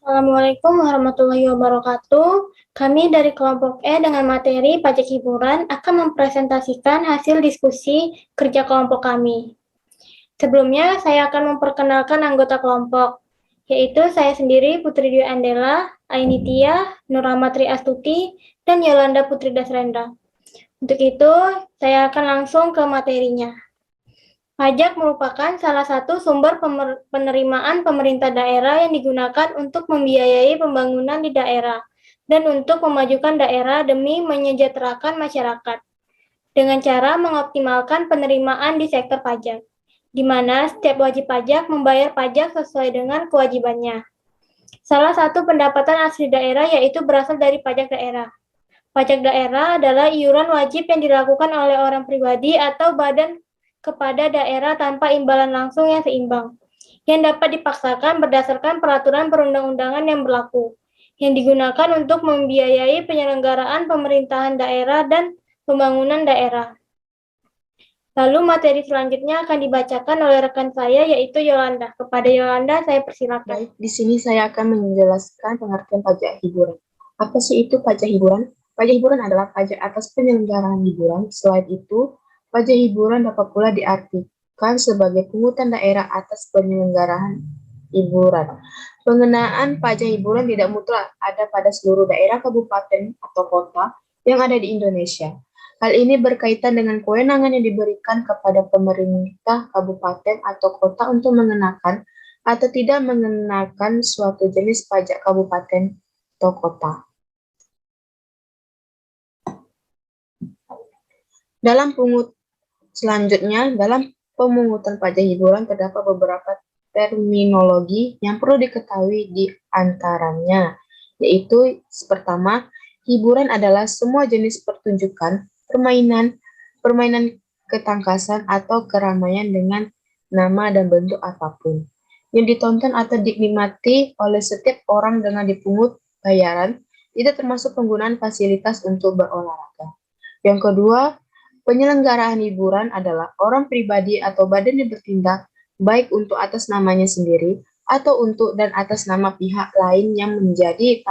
Assalamualaikum warahmatullahi wabarakatuh. Kami dari kelompok E dengan materi pajak hiburan akan mempresentasikan hasil diskusi kerja kelompok kami. Sebelumnya, saya akan memperkenalkan anggota kelompok, yaitu saya sendiri Putri Dwi Andela, Ainitia, Nuramatri Astuti, dan Yolanda Putri Dasrendra. Untuk itu, saya akan langsung ke materinya. Pajak merupakan salah satu sumber penerimaan pemerintah daerah yang digunakan untuk membiayai pembangunan di daerah dan untuk memajukan daerah demi menyejahterakan masyarakat dengan cara mengoptimalkan penerimaan di sektor pajak, di mana setiap wajib pajak membayar pajak sesuai dengan kewajibannya. Salah satu pendapatan asli daerah yaitu berasal dari pajak daerah. Pajak daerah adalah iuran wajib yang dilakukan oleh orang pribadi atau badan kepada daerah tanpa imbalan langsung yang seimbang, yang dapat dipaksakan berdasarkan peraturan perundang-undangan yang berlaku, yang digunakan untuk membiayai penyelenggaraan pemerintahan daerah dan pembangunan daerah. Lalu materi selanjutnya akan dibacakan oleh rekan saya yaitu Yolanda. Kepada Yolanda saya persilakan. Baik, di sini saya akan menjelaskan pengertian pajak hiburan. Apa sih itu pajak hiburan? Pajak hiburan adalah pajak atas penyelenggaraan hiburan. Selain itu, pajak hiburan dapat pula diartikan sebagai pungutan daerah atas penyelenggaraan hiburan. Pengenaan pajak hiburan tidak mutlak ada pada seluruh daerah, kabupaten, atau kota yang ada di Indonesia. Hal ini berkaitan dengan kewenangan yang diberikan kepada pemerintah kabupaten atau kota untuk mengenakan atau tidak mengenakan suatu jenis pajak kabupaten atau kota. Dalam pemungutan pajak hiburan terdapat beberapa terminologi yang perlu diketahui di antaranya, yaitu pertama, hiburan adalah semua jenis pertunjukan, permainan ketangkasan atau keramaian dengan nama dan bentuk apapun yang ditonton atau dinikmati oleh setiap orang dengan dipungut bayaran, tidak termasuk penggunaan fasilitas untuk berolahraga. Yang kedua, penyelenggaraan hiburan adalah orang pribadi atau badan yang bertindak baik untuk atas namanya sendiri atau untuk dan atas nama pihak lain yang menjadi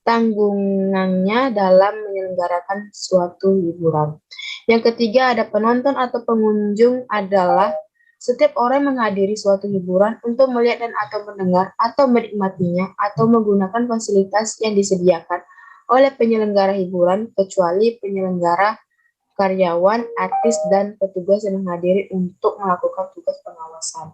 tanggungannya dalam menyelenggarakan suatu hiburan. Yang ketiga, ada penonton atau pengunjung adalah setiap orang menghadiri suatu hiburan untuk melihat dan atau mendengar atau menikmatinya atau menggunakan fasilitas yang disediakan oleh penyelenggara hiburan kecuali penyelenggara, karyawan, artis, dan petugas yang menghadiri untuk melakukan tugas pengawasan.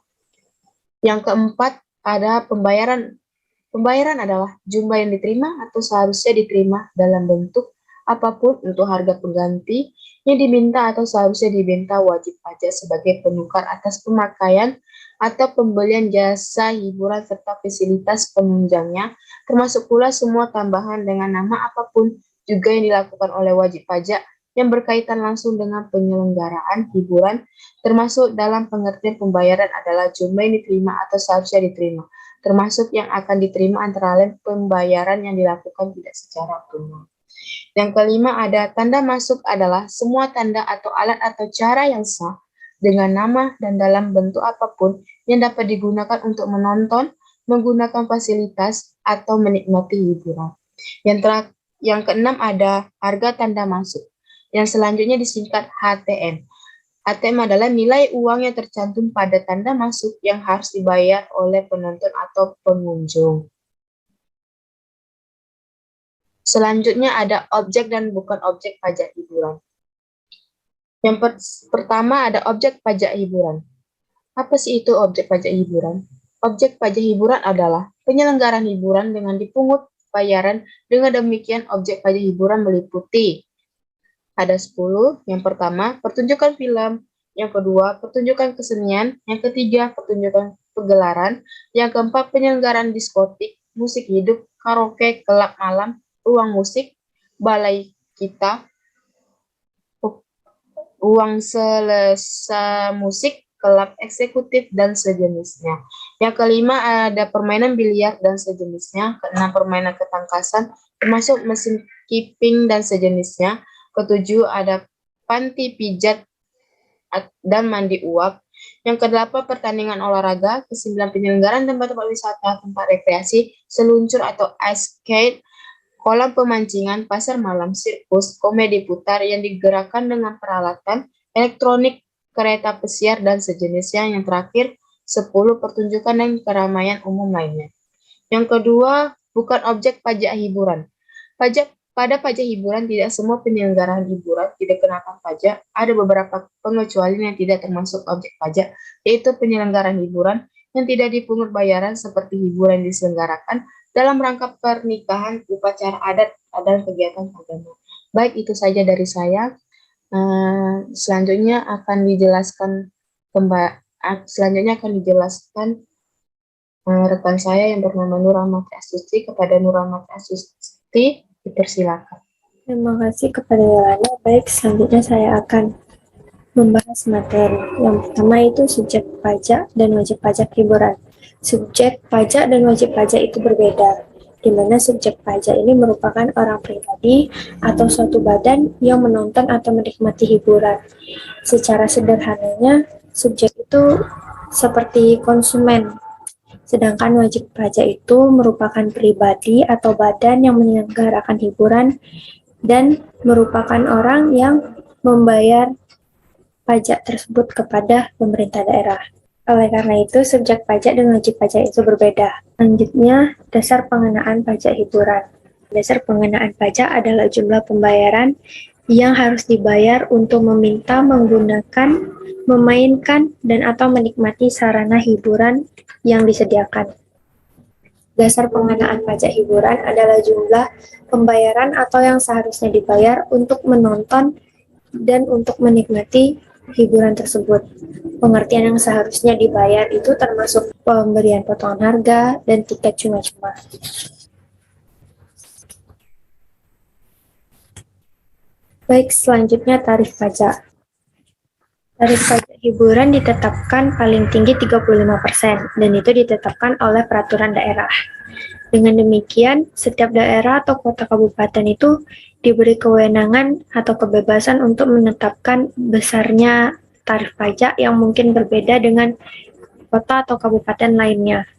Yang keempat, ada pembayaran. Pembayaran adalah jumlah yang diterima atau seharusnya diterima dalam bentuk apapun untuk harga pengganti yang diminta atau seharusnya diminta wajib pajak sebagai penukar atas pemakaian atau pembelian jasa hiburan serta fasilitas penunjangnya, termasuk pula semua tambahan dengan nama apapun juga yang dilakukan oleh wajib pajak yang berkaitan langsung dengan penyelenggaraan hiburan, termasuk dalam pengertian pembayaran adalah jumlah yang diterima atau seharusnya diterima, termasuk yang akan diterima antara lain pembayaran yang dilakukan tidak secara tunai. Yang kelima, ada tanda masuk adalah semua tanda atau alat atau cara yang sah dengan nama dan dalam bentuk apapun yang dapat digunakan untuk menonton, menggunakan fasilitas, atau menikmati hiburan. Yang keenam, ada harga tanda masuk, yang selanjutnya disingkat HTM. ATM adalah nilai uang yang tercantum pada tanda masuk yang harus dibayar oleh penonton atau pengunjung. Selanjutnya ada objek dan bukan objek pajak hiburan. Yang pertama ada objek pajak hiburan. Apa sih itu objek pajak hiburan? Objek pajak hiburan adalah penyelenggaraan hiburan dengan dipungut bayaran. Dengan demikian objek pajak hiburan meliputi ada 10. Yang pertama, pertunjukan film. Yang kedua, pertunjukan kesenian. Yang ketiga, pertunjukan pegelaran. Yang keempat, penyelenggaraan diskotik, musik hidup, karaoke, kelab malam, ruang musik, balai kita, ruang selesa musik, kelab eksekutif, dan sejenisnya. Yang kelima, ada permainan biliar dan sejenisnya. Keenam, permainan ketangkasan, termasuk mesin keeping dan sejenisnya. Ketujuh, ada panti pijat dan mandi uap. Yang kedelapan, pertandingan olahraga. Kesembilan, penyelenggaraan tempat-tempat wisata, tempat rekreasi, seluncur atau ice skate, kolam pemancingan, pasar malam, sirkus, komedi putar yang digerakkan dengan peralatan elektronik, kereta pesiar, dan sejenisnya. Yang terakhir, 10, pertunjukan dan keramaian umum lainnya. Yang kedua, bukan objek pajak hiburan. Pada pajak hiburan, tidak semua penyelenggaraan hiburan tidak kenakan pajak. Ada beberapa pengecualian yang tidak termasuk objek pajak, yaitu penyelenggaraan hiburan yang tidak dipungut bayaran seperti hiburan yang diselenggarakan dalam rangka pernikahan, upacara adat, dan kegiatan agama. Baik, itu saja dari saya. Selanjutnya akan dijelaskan rekan saya yang bernama Nur Rahmati Astuti. Kepada Nur Rahmati Astuti, dipersilakan. Terima kasih kepada Yolanda. Baik, selanjutnya saya akan membahas materi. Yang pertama itu subjek pajak dan wajib pajak hiburan. Subjek pajak dan wajib pajak itu berbeda, di mana subjek pajak ini merupakan orang pribadi atau suatu badan yang menonton atau menikmati hiburan. Secara sederhananya, subjek itu seperti konsumen, sedangkan wajib pajak itu merupakan pribadi atau badan yang menyelenggarakan hiburan dan merupakan orang yang membayar pajak tersebut kepada pemerintah daerah. Oleh karena itu, subjek pajak dan wajib pajak itu berbeda. Selanjutnya, dasar pengenaan pajak hiburan. Dasar pengenaan pajak adalah jumlah pembayaran yang harus dibayar untuk meminta, menggunakan, memainkan, dan atau menikmati sarana hiburan yang disediakan. Dasar pengenaan pajak hiburan adalah jumlah pembayaran atau yang seharusnya dibayar untuk menonton dan untuk menikmati hiburan tersebut. Pengertian yang seharusnya dibayar itu termasuk pemberian potongan harga dan tiket cuma-cuma. Baik, selanjutnya tarif pajak. Tarif pajak hiburan ditetapkan paling tinggi 35% dan itu ditetapkan oleh peraturan daerah. Dengan demikian, setiap daerah atau kota kabupaten itu diberi kewenangan atau kebebasan untuk menetapkan besarnya tarif pajak yang mungkin berbeda dengan kota atau kabupaten lainnya.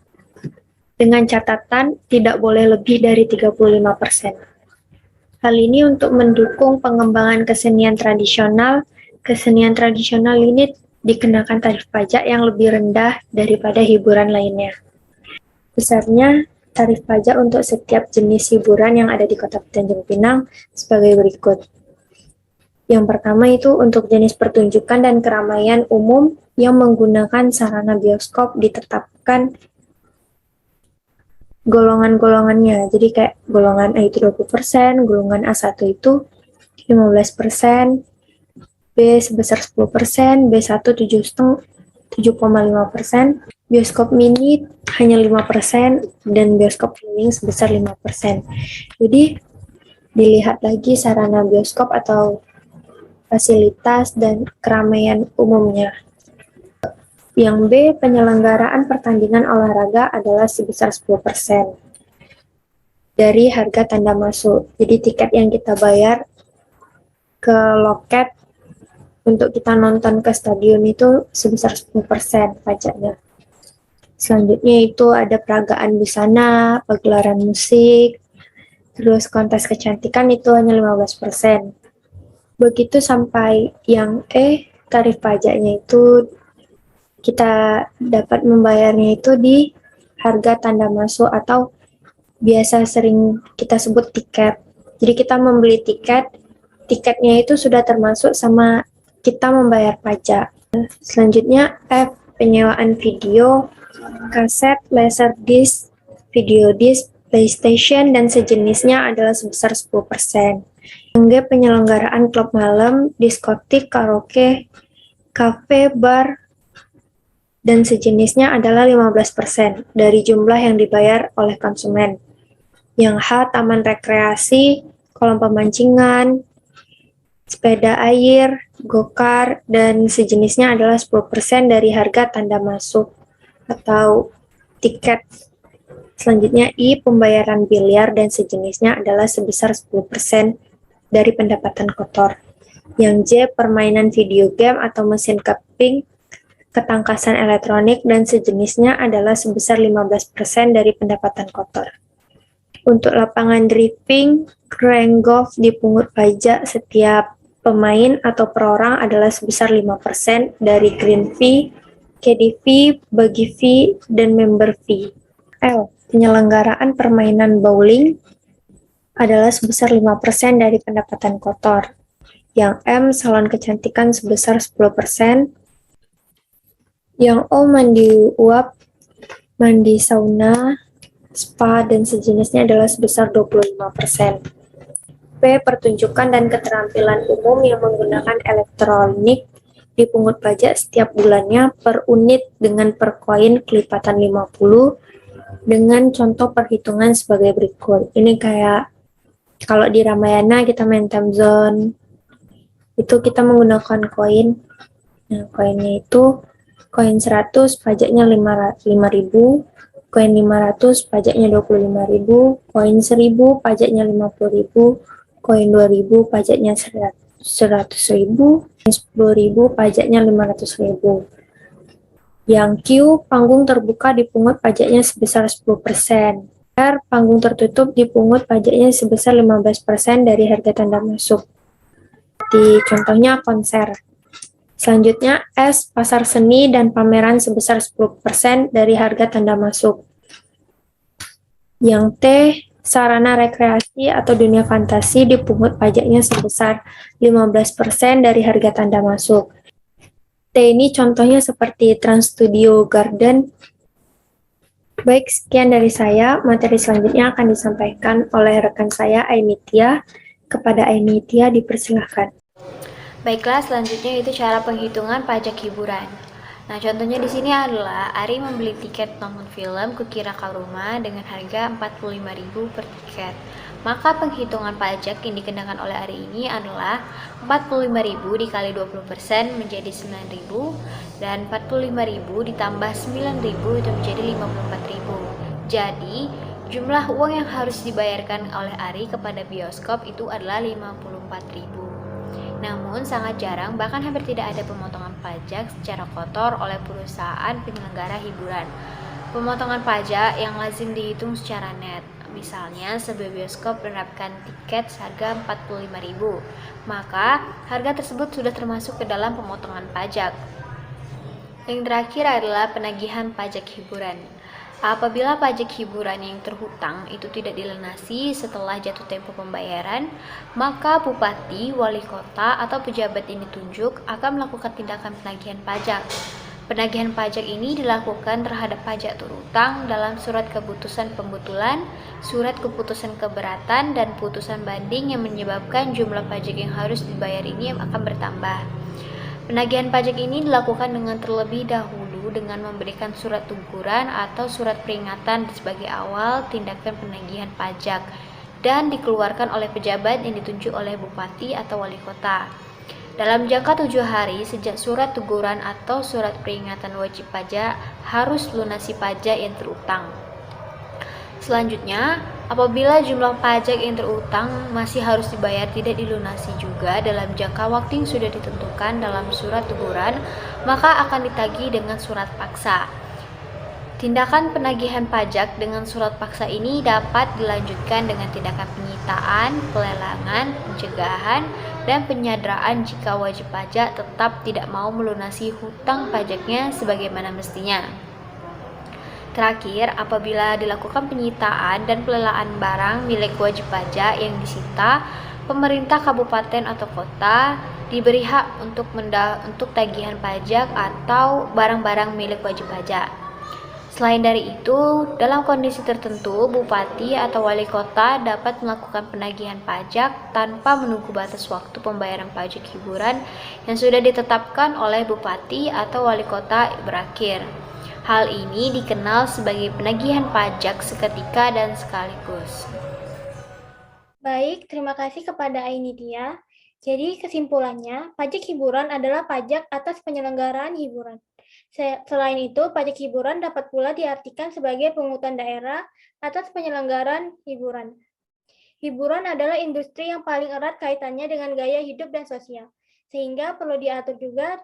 Dengan catatan tidak boleh lebih dari 35%. Hal ini untuk mendukung pengembangan kesenian tradisional. Kesenian tradisional ini dikenakan tarif pajak yang lebih rendah daripada hiburan lainnya. Besarnya tarif pajak untuk setiap jenis hiburan yang ada di Kota Tanjung Pinang sebagai berikut. Yang pertama itu untuk jenis pertunjukan dan keramaian umum yang menggunakan sarana bioskop ditetapkan golongan-golongannya. Jadi kayak golongan A itu 20%, golongan A1 itu 15%, B sebesar 10%, B1 7,5%, bioskop mini hanya 5%, dan bioskop keliling sebesar 5%. Jadi, dilihat lagi sarana bioskop atau fasilitas dan keramaian umumnya. Yang B, penyelenggaraan pertandingan olahraga adalah sebesar 10% dari harga tanda masuk. Jadi, tiket yang kita bayar ke loket untuk kita nonton ke stadion itu sebesar 10% pajaknya. Selanjutnya itu ada peragaan busana, pagelaran musik, terus kontes kecantikan itu hanya 15%. Begitu sampai yang E, tarif pajaknya itu kita dapat membayarnya itu di harga tanda masuk atau biasa sering kita sebut tiket. Jadi kita membeli tiket, tiketnya itu sudah termasuk sama kita membayar pajak. Selanjutnya F, penyewaan video, kaset, laserdisc, video disc, PlayStation, dan sejenisnya adalah sebesar 10%. Yang G, penyelenggaraan klub malam, diskotik, karaoke, kafe, bar, dan sejenisnya adalah 15% dari jumlah yang dibayar oleh konsumen. Yang H, taman rekreasi, kolam pemancingan, sepeda air, go-kart, dan sejenisnya adalah 10% dari harga tanda masuk atau tiket. Selanjutnya I, pembayaran biliar dan sejenisnya adalah sebesar 10% dari pendapatan kotor. Yang J, permainan video game atau mesin cupping ketangkasan elektronik, dan sejenisnya adalah sebesar 15% dari pendapatan kotor. Untuk lapangan driving, rank golf dipungut pajak setiap pemain atau per orang adalah sebesar 5% dari green fee, caddy fee, buggy fee, dan member fee. L. Penyelenggaraan permainan bowling adalah sebesar 5% dari pendapatan kotor. Yang M. Salon kecantikan sebesar 10%. Yang O. Mandi uap, mandi sauna, spa, dan sejenisnya adalah sebesar 25%. P. Pertunjukan dan keterampilan umum yang menggunakan elektronik dipungut pajak setiap bulannya per unit dengan per koin kelipatan 50 dengan contoh perhitungan sebagai berikut. Ini kayak kalau di Ramayana kita main time zone, itu kita menggunakan koin. Nah, koinnya itu koin 100 pajaknya 5.000, koin 500 pajaknya 25.000, koin 1.000 pajaknya 50.000, koin 2.000 pajaknya 100.000, 10.000 pajaknya 500.000. Yang Q, panggung terbuka dipungut pajaknya sebesar 10%. R, panggung tertutup dipungut pajaknya sebesar 15% dari harga tanda masuk. Di contohnya konser. Selanjutnya S, pasar seni dan pameran sebesar 10% dari harga tanda masuk. Yang T, sarana rekreasi atau dunia fantasi dipungut pajaknya sebesar 15% dari harga tanda masuk. T ini contohnya seperti Trans Studio Garden. Baik, sekian dari saya. Materi selanjutnya akan disampaikan oleh rekan saya, Ainitya. Kepada Ainitya dipersilahkan. Baiklah, selanjutnya itu cara penghitungan pajak hiburan. Nah, contohnya di sini adalah Ari membeli tiket nonton film ke Kiraka Rumah dengan harga 45.000 per tiket. Maka penghitungan pajak yang dikenakan oleh Ari ini adalah 45.000 dikali 20% menjadi 9.000 dan 45.000 ditambah 9.000 itu menjadi 54.000. Jadi, jumlah uang yang harus dibayarkan oleh Ari kepada bioskop itu adalah 54.000. Namun sangat jarang, bahkan hampir tidak ada pemotongan pajak secara kotor oleh perusahaan penyelenggara hiburan. Pemotongan pajak yang lazim dihitung secara net. Misalnya, sebuah bioskop menerapkan tiket seharga 45.000, maka harga tersebut sudah termasuk ke dalam pemotongan pajak. Yang terakhir adalah penagihan pajak hiburan. Apabila pajak hiburan yang terhutang itu tidak dilunasi setelah jatuh tempo pembayaran, maka bupati, wali kota, atau pejabat yang ditunjuk akan melakukan tindakan penagihan pajak. Penagihan pajak ini dilakukan terhadap pajak terhutang dalam surat keputusan pembetulan, surat keputusan keberatan, dan putusan banding yang menyebabkan jumlah pajak yang harus dibayar ini akan bertambah. Penagihan pajak ini dilakukan dengan terlebih dahulu dengan memberikan surat teguran atau surat peringatan sebagai awal tindakan penagihan pajak dan dikeluarkan oleh pejabat yang ditunjuk oleh bupati atau wali kota. Dalam jangka 7 hari sejak surat teguran atau surat peringatan wajib pajak harus lunasi pajak yang terutang. Selanjutnya, apabila jumlah pajak yang terutang masih harus dibayar tidak dilunasi juga dalam jangka waktu yang sudah ditentukan dalam surat teguran, maka akan ditagih dengan surat paksa. Tindakan penagihan pajak dengan surat paksa ini dapat dilanjutkan dengan tindakan penyitaan, pelelangan, pencegahan, dan penyanderaan jika wajib pajak tetap tidak mau melunasi hutang pajaknya sebagaimana mestinya. Terakhir, apabila dilakukan penyitaan dan pelelaan barang milik wajib pajak yang disita, pemerintah kabupaten atau kota diberi hak untuk tagihan pajak atau barang-barang milik wajib pajak. Selain dari itu, dalam kondisi tertentu, bupati atau wali kota dapat melakukan penagihan pajak tanpa menunggu batas waktu pembayaran pajak hiburan yang sudah ditetapkan oleh bupati atau wali kota berakhir. Hal ini dikenal sebagai penagihan pajak seketika dan sekaligus. Baik, terima kasih kepada Ainitya. Jadi kesimpulannya, pajak hiburan adalah pajak atas penyelenggaraan hiburan. Selain itu, pajak hiburan dapat pula diartikan sebagai pungutan daerah atas penyelenggaraan hiburan. Hiburan adalah industri yang paling erat kaitannya dengan gaya hidup dan sosial, sehingga perlu diatur juga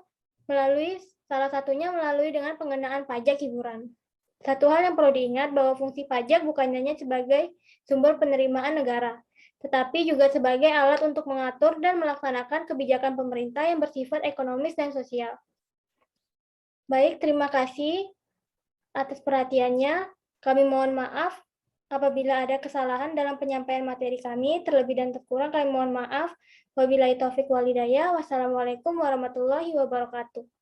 melalui Salah satunya melalui dengan pengenaan pajak hiburan. Satu hal yang perlu diingat bahwa fungsi pajak bukan hanya sebagai sumber penerimaan negara, tetapi juga sebagai alat untuk mengatur dan melaksanakan kebijakan pemerintah yang bersifat ekonomis dan sosial. Baik, terima kasih atas perhatiannya. Kami mohon maaf apabila ada kesalahan dalam penyampaian materi kami. Terlebih dan terkurang kami mohon maaf. Wabillahi taufik walhidayah. Wassalamualaikum warahmatullahi wabarakatuh.